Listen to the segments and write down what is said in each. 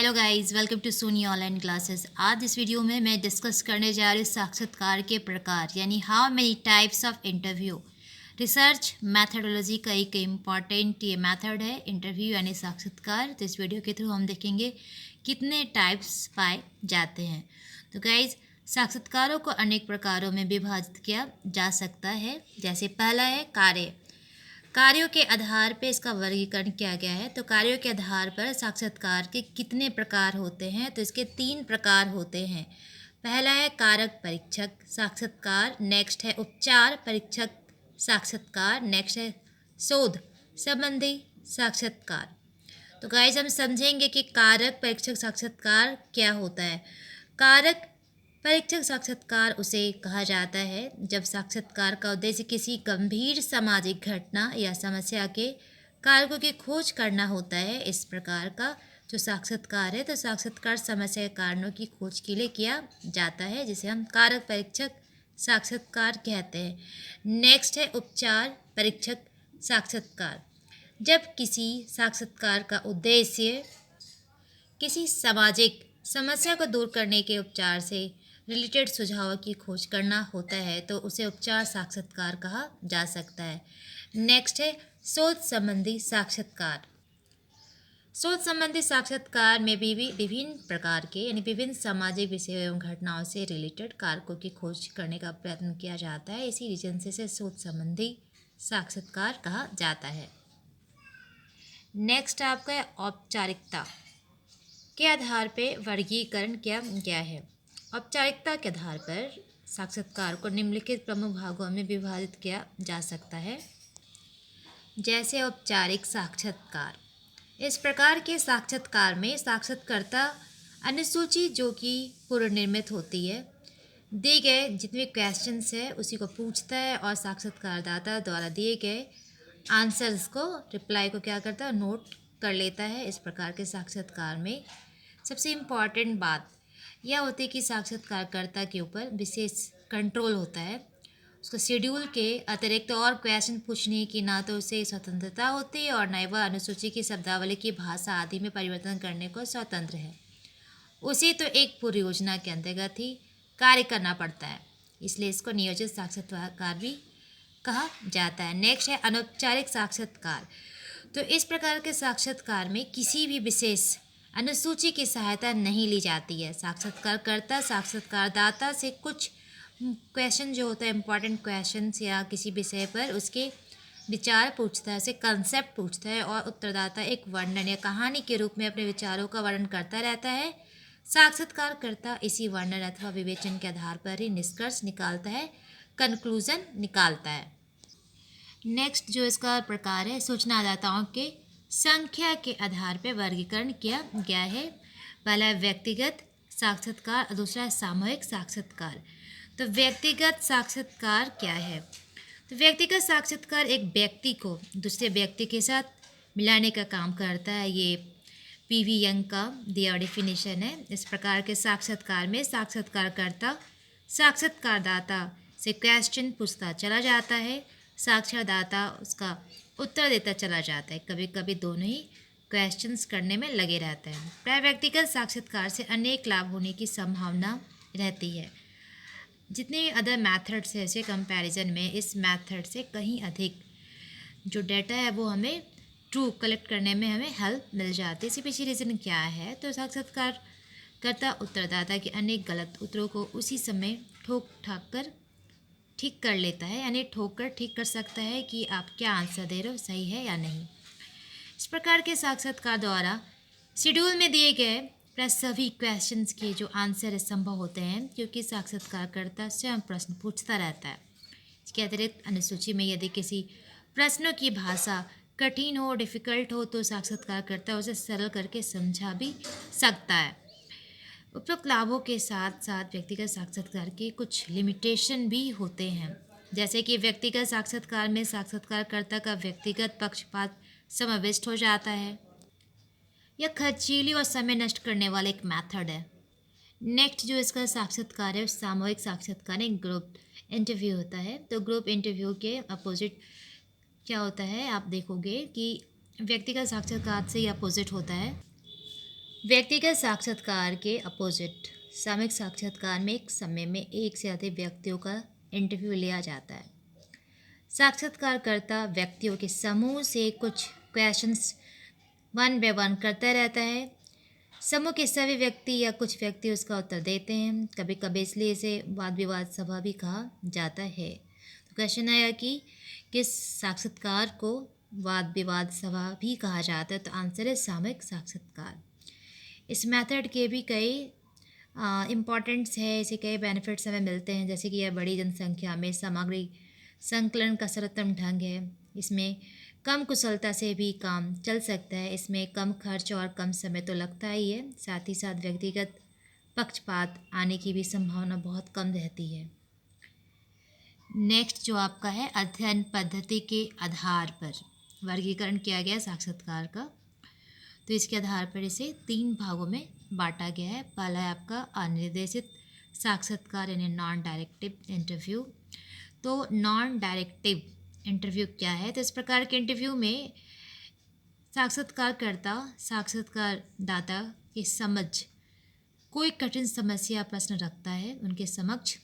Hello guys, welcome to Soni online classes. आज इस video में मैं डिस्कस करने जा रही हूँ साक्षात्कार के प्रकार, यानी how many types of interview. Research methodology का एक इम्पॉर्टेंट ये मेथड है इंटरव्यू यानी साक्षात्कार। तो इस वीडियो के थ्रू हम देखेंगे कितने टाइप्स पाए जाते हैं। तो गाइज, साक्षात्कारों को अनेक प्रकारों में विभाजित किया जा सकता है। जैसे पहला है कार्य। कार्यों के आधार पर इसका वर्गीकरण किया गया है। तो कार्यों के आधार पर साक्षात्कार के कितने प्रकार होते हैं? तो इसके 3 प्रकार होते हैं। पहला है कारक परीक्षक साक्षात्कार, नेक्स्ट है उपचार परीक्षक साक्षात्कार, नेक्स्ट है शोध संबंधी साक्षात्कार। तो गाइस, हम समझेंगे कि कारक परीक्षक साक्षात्कार क्या होता है। कारक परीक्षक साक्षात्कार उसे कहा जाता है जब साक्षात्कार का उद्देश्य किसी गंभीर सामाजिक घटना या समस्या के कारकों की खोज करना होता है। इस प्रकार का जो साक्षात्कार है, तो साक्षात्कार समस्या के कारणों की खोज के लिए किया जाता है, जिसे हम कारक परीक्षक साक्षात्कार कहते हैं। नेक्स्ट है उपचार परीक्षक साक्षात्कार। जब किसी साक्षात्कार का उद्देश्य किसी सामाजिक समस्या को दूर करने के उपचार से रिलेटेड सुझावों की खोज करना होता है, तो उसे उपचार साक्षात्कार कहा जा सकता है। नेक्स्ट है शोध संबंधी साक्षात्कार। शोध संबंधी साक्षात्कार में भी विभिन्न प्रकार के यानी विभिन्न सामाजिक विषयों एवं घटनाओं से रिलेटेड कारकों की खोज करने का प्रयत्न किया जाता है। इसी रीजन से शोध संबंधी साक्षात्कार कहा जाता है। नेक्स्ट आपका है औपचारिकता के आधार पर वर्गीकरण किया गया है। औपचारिकता के आधार पर साक्षात्कार को निम्नलिखित प्रमुख भागों में विभाजित किया जा सकता है। जैसे औपचारिक साक्षात्कार। इस प्रकार के साक्षात्कार में साक्षात्कारता अनुसूची जो कि पूर्व निर्मित होती है, दिए गए जितने क्वेश्चंस है उसी को पूछता है और साक्षात्कारदाता द्वारा दिए गए आंसर्स को रिप्लाई को क्या करता है, नोट कर लेता है। इस प्रकार के साक्षात्कार में सबसे इम्पॉर्टेंट बात यह होती है कि साक्षात्कारकर्ता के ऊपर विशेष कंट्रोल होता है। उसको शेड्यूल के अतिरिक्त और क्वेश्चन पूछने की ना तो उसे स्वतंत्रता होती है और न वह अनुसूची की शब्दावली की भाषा आदि में परिवर्तन करने को स्वतंत्र है। उसे तो एक पूरी योजना के अंतर्गत ही कार्य करना पड़ता है, इसलिए इसको नियोजित साक्षात्कार भी कहा जाता है। नेक्स्ट है अनौपचारिक साक्षात्कार। तो इस प्रकार के साक्षात्कार में किसी भी विशेष अनुसूची की सहायता नहीं ली जाती है। साक्षात्कारकर्ता साक्षात्कारदाता से कुछ क्वेश्चन जो होता है इम्पॉर्टेंट क्वेश्चंस या किसी विषय पर उसके विचार पूछता है, उसे कंसेप्ट पूछता है और उत्तरदाता एक वर्णन या कहानी के रूप में अपने विचारों का वर्णन करता रहता है। साक्षात्कारकर्ता इसी वर्णन अथवा विवेचन के आधार पर ही निष्कर्ष निकालता है, कंक्लूजन निकालता है। नेक्स्ट जो इसका प्रकार है सूचनादाताओं के संख्या के आधार पर वर्गीकरण किया गया है। पहला है व्यक्तिगत साक्षात्कार और दूसरा है सामूहिक साक्षात्कार। तो व्यक्तिगत साक्षात्कार क्या है? तो व्यक्तिगत साक्षात्कार एक व्यक्ति को दूसरे व्यक्ति के साथ मिलाने का काम करता है। ये पीवी यंग का दिया डेफिनेशन है। इस प्रकार के साक्षात्कार में साक्षात्कारकर्ता साक्षात्कारदाता से क्वेश्चन पूछता चला जाता है, साक्षात्कारदाता उसका उत्तर देता चला जाता है। कभी कभी दोनों ही क्वेश्चंस करने में लगे रहते हैं। प्राय व्यक्तिगत साक्षात्कार से अनेक लाभ होने की संभावना रहती है। जितने अदर मैथड्स है ऐसे कंपैरिजन में इस मैथड से कहीं अधिक जो डाटा है वो हमें ट्रू कलेक्ट करने में हमें हेल्प मिल जाती है। इसी पीछे रीज़न क्या है? तो साक्षात्कारकर्ता उत्तरदाता के अनेक गलत उत्तरों को उसी समय ठोक ठाक कर ठीक कर लेता है, यानी ठोक कर ठीक कर सकता है कि आप क्या आंसर दे रहे हो सही है या नहीं। इस प्रकार के साक्षात्कार द्वारा शेड्यूल में दिए गए प्राय सभी क्वेश्चंस के जो आंसर संभव होते हैं, क्योंकि साक्षात्कारकर्ता स्वयं प्रश्न पूछता रहता है। इसके अतिरिक्त अनुसूची में यदि किसी प्रश्नों की भाषा कठिन हो, डिफ़िकल्ट हो, तो साक्षात्कारकर्ता उसे सरल करके समझा भी सकता है। उपरोक्त लाभों के साथ साथ व्यक्तिगत साक्षात्कार के कुछ लिमिटेशन भी होते हैं। जैसे कि व्यक्तिगत साक्षात्कार में साक्षात्कारकर्ता का व्यक्तिगत पक्षपात समाविष्ट हो जाता है। यह खर्चीली और समय नष्ट करने वाला एक मेथड है। नेक्स्ट जो इसका साक्षात्कार है सामूहिक साक्षात्कार, एक ग्रुप इंटरव्यू होता है। तो ग्रुप इंटरव्यू के अपोजिट क्या होता है, आप देखोगे कि व्यक्तिगत साक्षात्कार से अपोजिट होता है व्यक्तिगत साक्षात्कार के अपोजिट सामूहिक साक्षात्कार में एक समय में एक से अधिक व्यक्तियों का इंटरव्यू लिया जाता है। साक्षात्कारकर्ता व्यक्तियों के समूह से कुछ क्वेश्चंस वन बाय वन करता रहता है। समूह के सभी व्यक्ति या कुछ व्यक्ति उसका उत्तर देते हैं। कभी कभी इसलिए इसे वाद विवाद सभा भी कहा जाता है। तो क्वेश्चन आया कि किस साक्षात्कार को वाद विवाद सभा भी कहा जाता है, तो आंसर है सामूहिक साक्षात्कार। इस मेथड के भी कई इम्पॉर्टेंट्स है, इसे कई बेनिफिट्स हमें मिलते हैं, जैसे कि यह बड़ी जनसंख्या में सामग्री संकलन का सर्वोत्तम ढंग है। इसमें कम कुशलता से भी काम चल सकता है। इसमें कम खर्च और कम समय तो लगता ही है, साथ ही साथ व्यक्तिगत पक्षपात आने की भी संभावना बहुत कम रहती है। नेक्स्ट जो आपका है, अध्ययन पद्धति के आधार पर वर्गीकरण किया गया साक्षात्कार का। तो इसके आधार पर इसे 3 भागों में बांटा गया है। पहला है आपका अनिर्देशित साक्षात्कार यानी नॉन डायरेक्टिव इंटरव्यू। तो नॉन डायरेक्टिव इंटरव्यू क्या है? तो इस प्रकार के इंटरव्यू में साक्षात्कारकर्ता साक्षात्कारदाता की समझ कोई कठिन समस्या प्रश्न रखता है, उनके समक्ष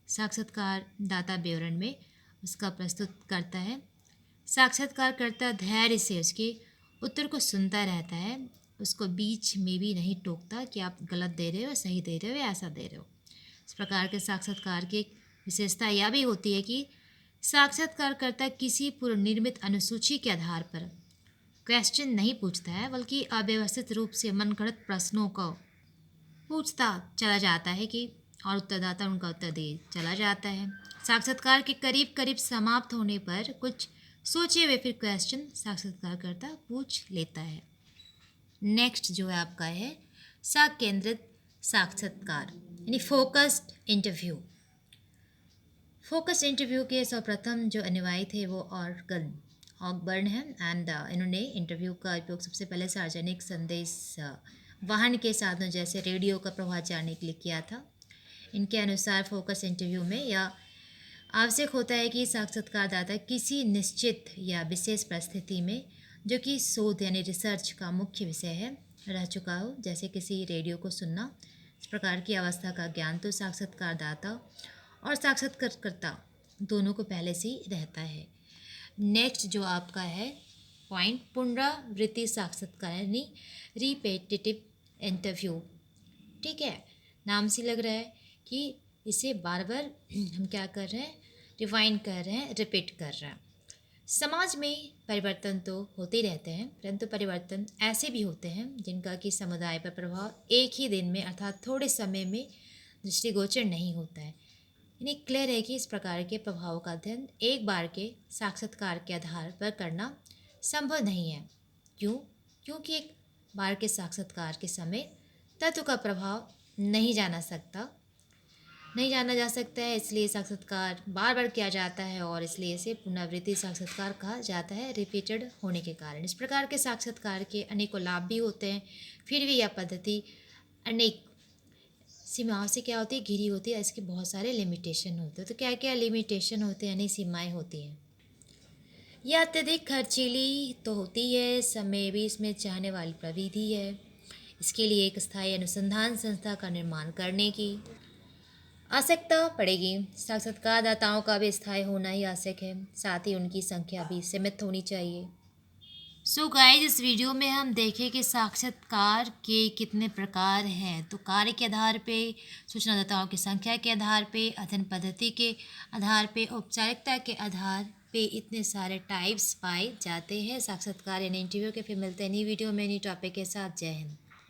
साक्षात्कारदाता विवरण में उसका प्रस्तुत करता है। साक्षात्कारकर्ता धैर्य से उसके उत्तर को सुनता रहता है, उसको बीच में भी नहीं टोकता कि आप गलत दे रहे हो, सही दे रहे हो या ऐसा दे रहे हो। इस प्रकार के साक्षात्कार की एक विशेषता यह भी होती है कि साक्षात्कारकर्ता किसी पूर्व निर्मित अनुसूची के आधार पर क्वेश्चन नहीं पूछता है, बल्कि अव्यवस्थित रूप से मनगढ़ंत प्रश्नों को पूछता चला जाता है कि और उत्तरदाता उनका उत्तर दे चला जाता है। साक्षात्कार के करीब करीब समाप्त होने पर कुछ सोचे हुए फिर क्वेश्चन साक्षात्कारकर्ता पूछ लेता है। नेक्स्ट जो है आपका है सकेंद्रित साक्षात्कार यानी फोकस्ड इंटरव्यू। फोकस इंटरव्यू के सर्वप्रथम जो अनुयायी थे वो ऑगबर्न हैं एंड इन्होंने इंटरव्यू का उपयोग सबसे पहले सार्वजनिक संदेश वाहन के साधनों जैसे रेडियो का प्रभाव जानने के लिए किया था। इनके अनुसार फोकस इंटरव्यू में यह आवश्यक होता है कि साक्षात्कारदाता किसी निश्चित या विशेष परिस्थिति में जो कि शोध यानी रिसर्च का मुख्य विषय है रह चुका हो, जैसे किसी रेडियो को सुनना। इस प्रकार की अवस्था का ज्ञान तो साक्षात्कारदाता और साक्षात्कारकर्ता दोनों को पहले से ही रहता है। नेक्स्ट जो आपका है पॉइंट पुनरावृत्ति साक्षात्कार यानी रिपीटेटिव इंटरव्यू। ठीक है, नाम से लग रहा है कि इसे बार बार हम क्या कर रहे हैं, रिवाइंड कर रहे हैं, रिपीट कर रहे हैं। समाज में परिवर्तन तो होते ही रहते हैं, परंतु परिवर्तन ऐसे भी होते हैं जिनका कि समुदाय पर प्रभाव एक ही दिन में अर्थात थोड़े समय में दृष्टिगोचर नहीं होता है। यानी क्लियर है कि इस प्रकार के प्रभाव का अध्ययन एक बार के साक्षात्कार के आधार पर करना संभव नहीं है। क्यों? क्योंकि एक बार के साक्षात्कार के समय तत्व का प्रभाव नहीं जाना जा सकता है, इसलिए साक्षात्कार बार बार किया जाता है और इसलिए इसे पुनरावृत्ति साक्षात्कार कहा जाता है, रिपीटेड होने के कारण। इस प्रकार के साक्षात्कार के अनेकों लाभ भी होते हैं, फिर भी यह पद्धति अनेक सीमाओं से क्या होती है, घिरी होती है। इसके बहुत सारे लिमिटेशन होते हैं। तो क्या क्या लिमिटेशन होते हैं यानी सीमाएँ होती हैं? यह अत्यधिक खर्चीली तो होती है, समय भी इसमें चाहने वाली प्रविधि है। इसके लिए एक स्थायी अनुसंधान संस्था का निर्माण करने की आवश्यकता पड़ेगी। साक्षात्कारदाताओं का भी स्थायी होना ही आवश्यक है, साथ ही उनकी संख्या भी सीमित होनी चाहिए। सो गाइस, इस वीडियो में हम देखें कि साक्षात्कार के कितने प्रकार हैं। तो कार्य के आधार पे, सूचनादाताओं की संख्या के आधार पे, अध्ययन पद्धति के आधार पे, औपचारिकता के आधार पे इतने सारे टाइप्स पाए जाते हैं साक्षात्कार यानी इंटरव्यू के। फिर मिलते हैं नई वीडियो में नई टॉपिक के साथ। जय हिंद।